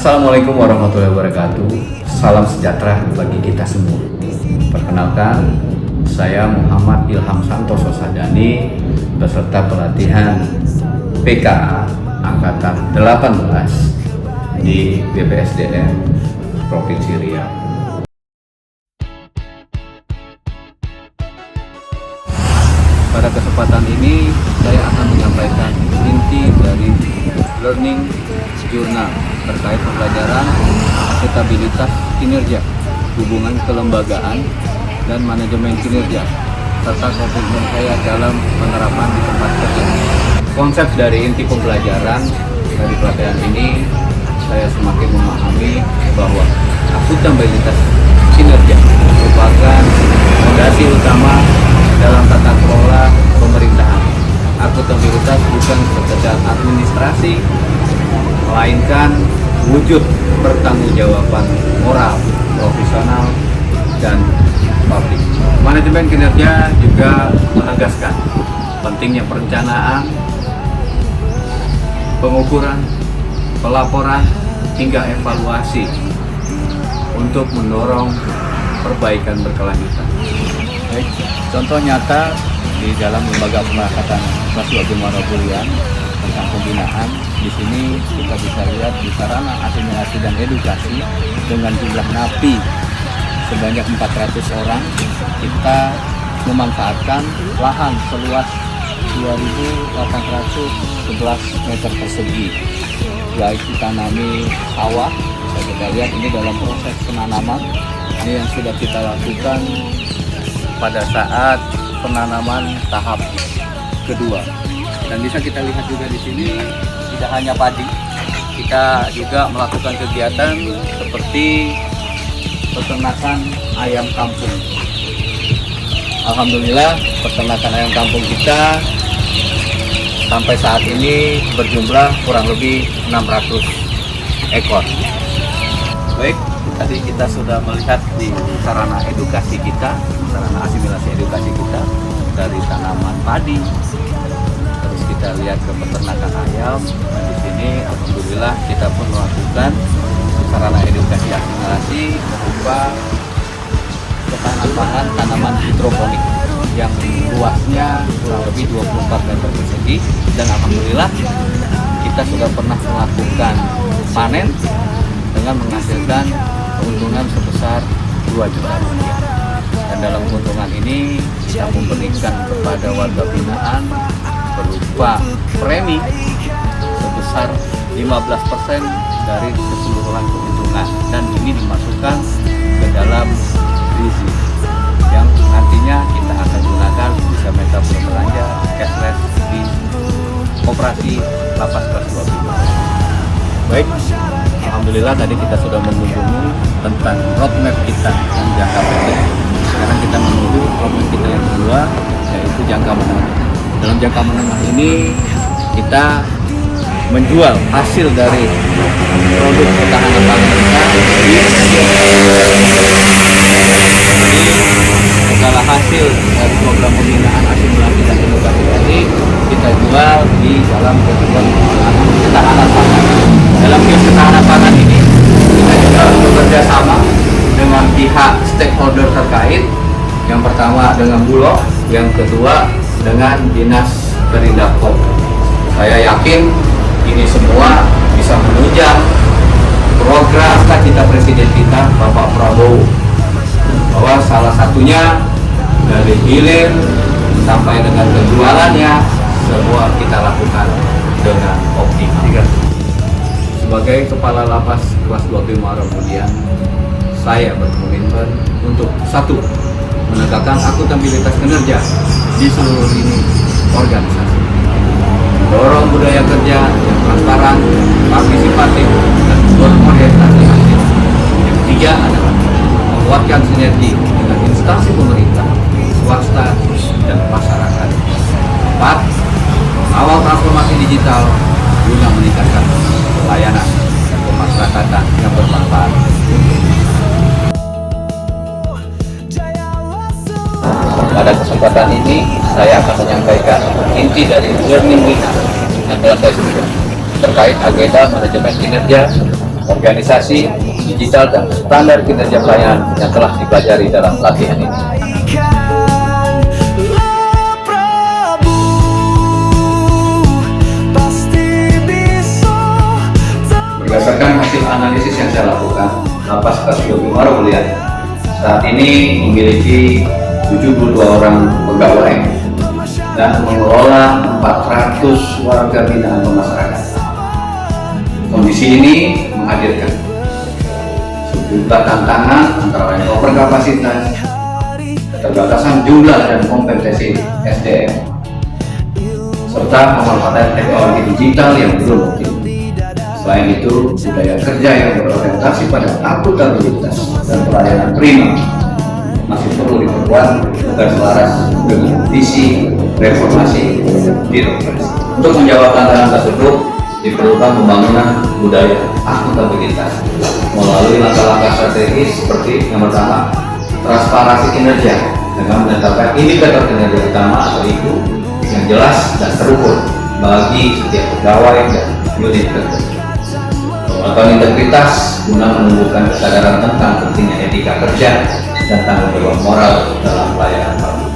Assalamualaikum warahmatullahi wabarakatuh. Salam sejahtera bagi kita semua. Perkenalkan, saya Muhammad Ilham Santoso Sadani, peserta pelatihan PKA Angkatan 18 di BPSDM Provinsi Riau. Pada kesempatan ini, saya akan menyampaikan inti dari Learning Journal terkait pembelajaran akuntabilitas kinerja, hubungan kelembagaan, dan manajemen kinerja, serta komitmen saya dalam penerapan di tempat kerja. Konsep dari inti pembelajaran dari pelatihan ini, saya semakin memahami bahwa akuntabilitas kinerja merupakan fondasi utama dalam tata kelola pemerintahan. Akuntabilitas bukan sekedar administrasi, melainkan wujud pertanggungjawaban moral, profesional, dan publik. Manajemen kinerja juga menegaskan pentingnya perencanaan, pengukuran, pelaporan, hingga evaluasi untuk mendorong perbaikan berkelanjutan. Baik, contoh nyata di dalam lembaga pemasyarakatan kelas 2 Bimara Bulian tentang pembinaan. Di sini kita bisa lihat di sarana asimilasi dan edukasi dengan jumlah napi sebanyak 400 orang, kita memanfaatkan lahan seluas 2.811 meter persegi, baik ditanami sawah. Bisa kita lihat ini dalam proses penanaman ini yang sudah kita lakukan pada saat penanaman tahap kedua. Dan bisa kita lihat juga di sini tidak hanya padi, kita juga melakukan kegiatan seperti peternakan ayam kampung. Alhamdulillah, peternakan ayam kampung kita sampai saat ini berjumlah kurang lebih 600 ekor. Baik, tadi kita sudah melihat di sarana edukasi kita, sarana asimilasi edukasi kita, dari tanaman padi, terus kita lihat ke peternakan ayam. Dan di sini alhamdulillah kita pun melakukan sarana edukasi asimilasi berupa ketahanan pangan tanaman hidroponik yang luasnya kurang lebih 24 meter persegi, dan alhamdulillah kita sudah pernah melakukan panen dengan menghasilkan keuntungan sebesar 2 juta rupiah. Dan dalam keuntungan ini kita memberikan kepada warga binaan berupa premi sebesar 15% dari keseluruhan keuntungan, dan ini dimasukkan ke dalam gizi yang nantinya kita akan gunakan bisa meta berbelanja cashless di koperasi Lapas Kelas 2 Bimara. Baik, alhamdulillah tadi kita sudah mengunjungi tentang roadmap kita yang jangka pendek. Sekarang kita menuju roadmap kita yang kedua, yaitu jangka menengah. Dalam jangka menengah ini kita menjual hasil dari produk ketahanan pangan kita segala hasil dari program pembinaan asimilasi dan edukasi tadi kita jual di dalam kegiatan ketahanan pangan. Dalam kios ketahanan pangan ini kita juga bekerja sama dengan pihak stakeholder terkait. Yang pertama dengan Bulog, yang kedua dengan Dinas Perindakop. Saya yakin ini semua bisa menunjang program cita Presiden kita Bapak Prabowo, bahwa salah satunya dari hilir sampai dengan penjualannya semua kita lakukan dengan optimal. Sebagai Kepala Lapas Kelas 2 Bimara Bulian, saya berkomitmen untuk satu, menegakkan akuntabilitas kinerja di seluruh ini organisasi, dorong budaya kerja yang transparan, partisipatif, dan berorientasi hasil. Yang ketiga adalah menguatkan sinergi dengan instansi pemerintah, swasta, dan masyarakat. Empat, mengawal transformasi digital guna meningkatkan pelayanan dan pemasyarakatan yang bermanfaat. Pada kesempatan ini, saya akan menyampaikan inti dari learning week yang telah saya sebutkan terkait agenda manajemen kinerja, organisasi, digital, dan standar kinerja pelayanan yang telah dipelajari dalam pelatihan ini. Berdasarkan hasil analisis yang saya lakukan, Lapas Kelas 2 Marobulian saat ini memiliki 72 orang pegawai dan mengelola 400 warga binaan pemasarakatan. Kondisi ini menghadirkan sejumlah tantangan antara lain overkapasitas, keterbatasan jumlah dan kompetensi SDM, serta pemanfaatan teknologi digital yang belum optimal. Selain itu, budaya kerja yang berorientasi pada akuntabilitas dan pelayanan prima masih perlu diperkuat agar selaras dengan visi reformasi birokrasi. Untuk menjawab tantangan tersebut, diperlukan pembangunan budaya akuntabilitas melalui langkah-langkah strategis seperti yang pertama, transparansi kinerja dengan menetapkan indikator kinerja utama atau IKU yang jelas dan terukur bagi setiap pegawai dan unit kerja. Penguatan integritas guna menumbuhkan kesadaran tentang pentingnya etika kerja dan tanggung jawab moral dalam pelayanan publik.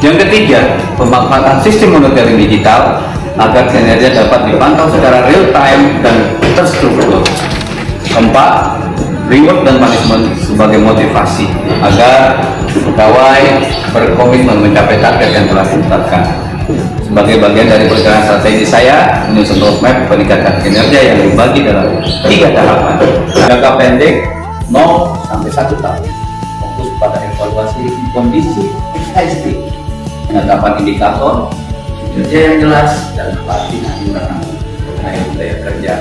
Yang ketiga, pemanfaatan sistem monitoring digital agar kinerja dapat dipantau secara real time dan terstruktur. Keempat, reward dan punishment sebagai motivasi agar pegawai berkomitmen mencapai target yang telah ditetapkan. Sebagai bagian dari perencanaan strategi saya, menyusun roadmap peningkatan kinerja yang dibagi dalam 3 tahapan. Jangka pendek 0 sampai 1 tahun, fokus pada evaluasi kondisi XIST, penetapan indikator kinerja yang jelas, dan pelatihan internal mengenai budaya kerja.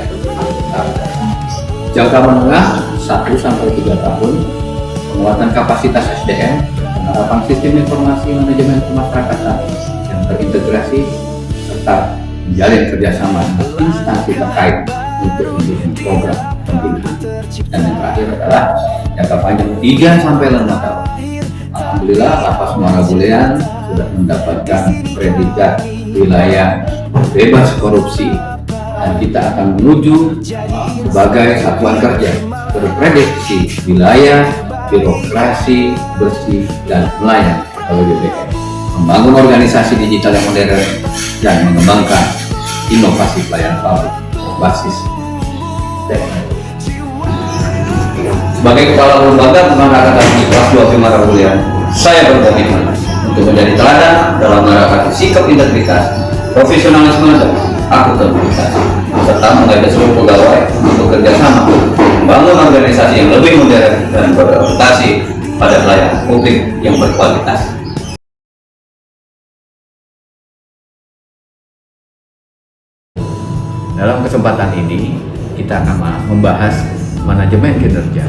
Jangka menengah 1 sampai 3 tahun, penguatan kapasitas SDM, penerapan sistem informasi manajemen pemasarakatan yang terintegrasi, serta menjalin kerjasama dengan instansi terkait untuk mendukung program pembinaan. Dan yang terakhir adalah jangka panjang 3 sampai 5 tahun. Alhamdulillah, Lapas Marobulian sudah mendapatkan predikat wilayah bebas korupsi, dan kita akan menuju sebagai satuan kerja berprediksi wilayah birokrasi bersih dan melayani atau BBM, membangun organisasi digital yang modern, dan mengembangkan inovasi pelayanan publik berbasis teknologi. Sebagai kepala lembaga pemasarakatan di Kelas 2 Marobulian, saya berkomitmen untuk menjadi teladan dalam menerapkan sikap integritas, profesionalisme, dan akuntabilitas, serta mengajak seluruh pegawai untuk kerjasama membangun organisasi yang lebih modern dan berorientasi pada pelayanan publik yang berkualitas. Dalam kesempatan ini, kita akan membahas manajemen kinerja,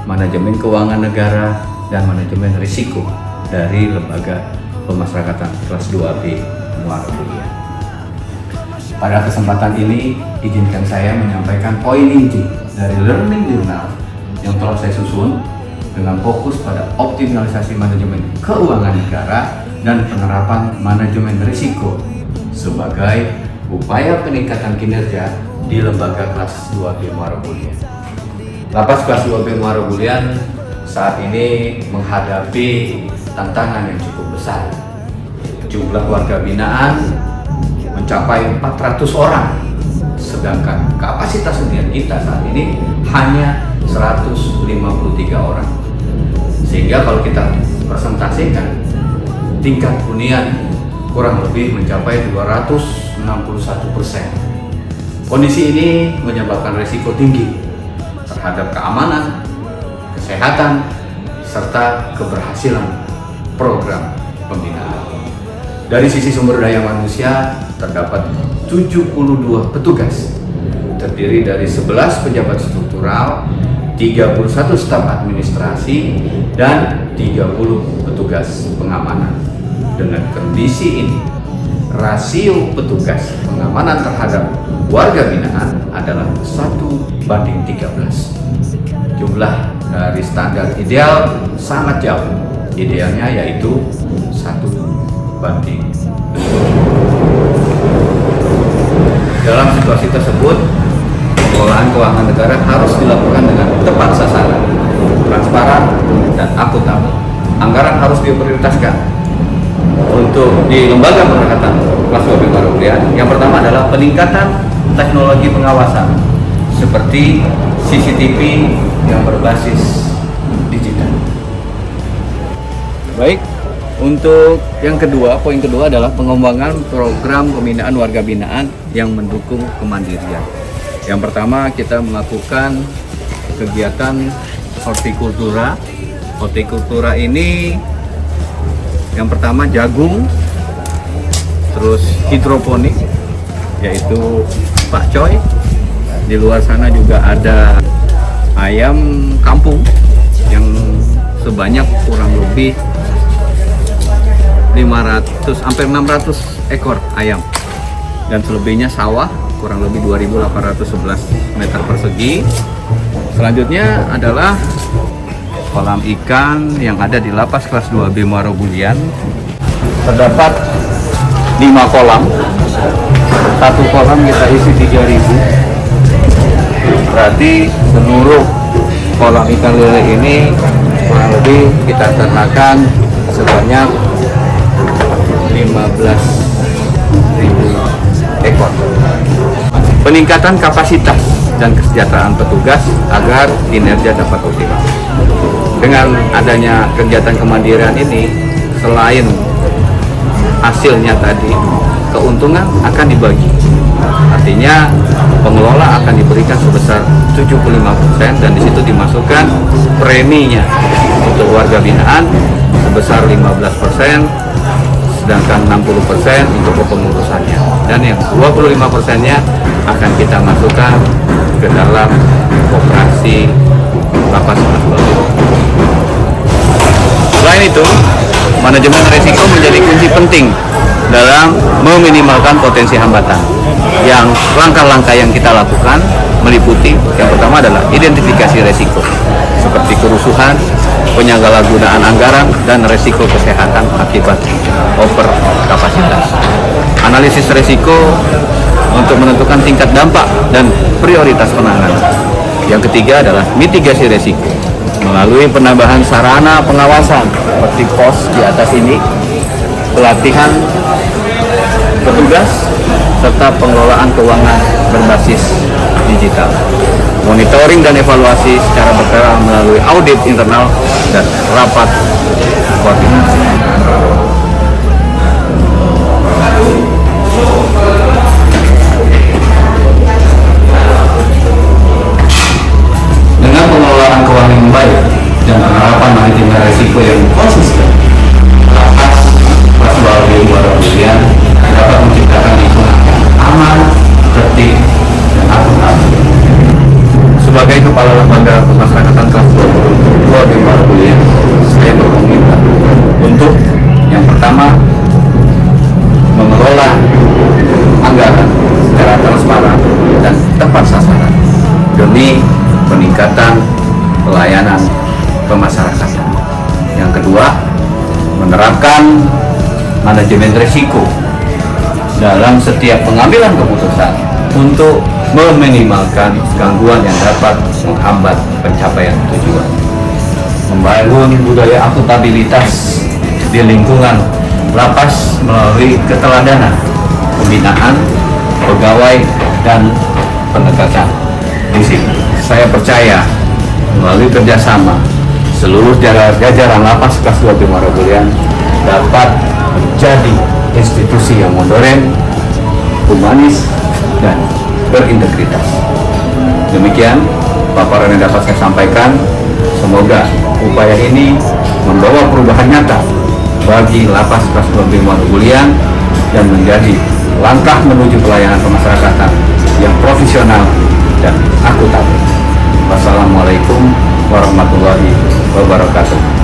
manajemen keuangan negara, dan manajemen risiko dari lembaga pemasyarakatan kelas 2B Marobulian. Pada kesempatan ini, izinkan saya menyampaikan poin inti dari Learning Journal yang telah saya susun dengan fokus pada optimalisasi manajemen keuangan negara dan penerapan manajemen risiko sebagai upaya peningkatan kinerja di lembaga kelas 2B Marobulian. Lapas kelas 2B Marobulian saat ini menghadapi tantangan yang cukup besar. Jumlah warga binaan mencapai 400 orang, sedangkan kapasitas hunian kita saat ini hanya 153 orang. Sehingga kalau kita presentasikan, tingkat hunian kurang lebih mencapai 261%. Kondisi ini menyebabkan risiko tinggi terhadap keamanan, kesehatan, serta keberhasilan program pembinaan. Dari sisi sumber daya manusia, terdapat 72 petugas, terdiri dari 11 pejabat struktural, 31 staf administrasi, dan 30 petugas pengamanan. Dengan kondisi ini, rasio petugas pengamanan terhadap warga binaan adalah 1:13. Jumlah Dari standar ideal sangat jauh. Idealnya yaitu 1:. Dalam situasi tersebut, pengelolaan keuangan negara harus dilakukan dengan tepat sasaran, transparan, dan akuntabel. Anggaran harus diprioritaskan untuk di lembaga pemerhatan kelas 2 Bima. Yang pertama adalah peningkatan teknologi pengawasan seperti CCTV yang berbasis digital. Baik, untuk yang kedua, poin kedua adalah pengembangan program pembinaan warga binaan yang mendukung kemandirian. Yang pertama, kita melakukan kegiatan hortikultura. Hortikultura ini yang pertama jagung, terus hidroponik, yaitu pakcoy. Di luar sana juga ada ayam kampung yang sebanyak kurang lebih 500 hampir 600 ekor ayam, dan selebihnya sawah kurang lebih 2.811 meter persegi. Selanjutnya adalah kolam ikan yang ada di lapas kelas 2B Muaro Bulian. Terdapat 5 kolam, satu kolam kita isi 3.000, berarti seluruh kolam ikan lele ini kurang lebih kita ternakan sebanyak 15.000 ekor. Peningkatan kapasitas dan kesejahteraan petugas agar kinerja dapat optimal. Dengan adanya kegiatan kemandirian ini, selain hasilnya tadi, keuntungan akan dibagi. Artinya pengelola akan diberikan sebesar 75% dan di situ dimasukkan preminya untuk warga binaan sebesar 15%, sedangkan 60% untuk kepengurusannya, dan yang 25%-nya akan kita masukkan ke dalam koperasi lapas kelas 2. Selain itu, manajemen risiko menjadi kunci penting dalam meminimalkan potensi hambatan. Yang langkah-langkah yang kita lakukan meliputi yang pertama adalah identifikasi risiko seperti kerusuhan, penyalahgunaan anggaran, dan risiko kesehatan akibat over kapasitas. Analisis risiko untuk menentukan tingkat dampak dan prioritas penanganan. Yang ketiga adalah mitigasi risiko melalui penambahan sarana pengawasan seperti pos di atas ini, pelatihan petugas, serta pengelolaan keuangan berbasis digital. Monitoring dan evaluasi secara berkala melalui audit internal dan rapat koordinasi. Dengan pengelolaan keuangan yang baik dan penerapan manajemen risiko yang konsisten, lapas kelas 2B Muaro Bulian dapat menciptakan lingkungan yang aman, tertib, dan akuntabel. Sebagai kepala lembaga pemasyarakatan kelas 2B Muaro Bulian, saya berkomitmen untuk yang pertama mengelola anggaran secara transparan dan tepat sasaran demi peningkatan pelayanan kemasyarakatan. Yang kedua, menerapkan manajemen risiko dalam setiap pengambilan keputusan untuk meminimalkan gangguan yang dapat menghambat pencapaian tujuan. Membangun budaya akuntabilitas di lingkungan lapas melalui keteladanan, pembinaan, pegawai, dan penegakan disiplin. Saya percaya melalui kerjasama seluruh jajaran lapas kelas 2B Muaro Bulian dapat menjadi institusi yang modern, humanis, dan berintegritas. Demikian paparan yang dapat saya sampaikan. Semoga upaya ini membawa perubahan nyata bagi lapas kelas 2B Muaro Bulian dan menjadi langkah menuju pelayanan kemasyarakatan yang profesional dan akuntabel. Wassalamualaikum warahmatullahi wabarakatuh.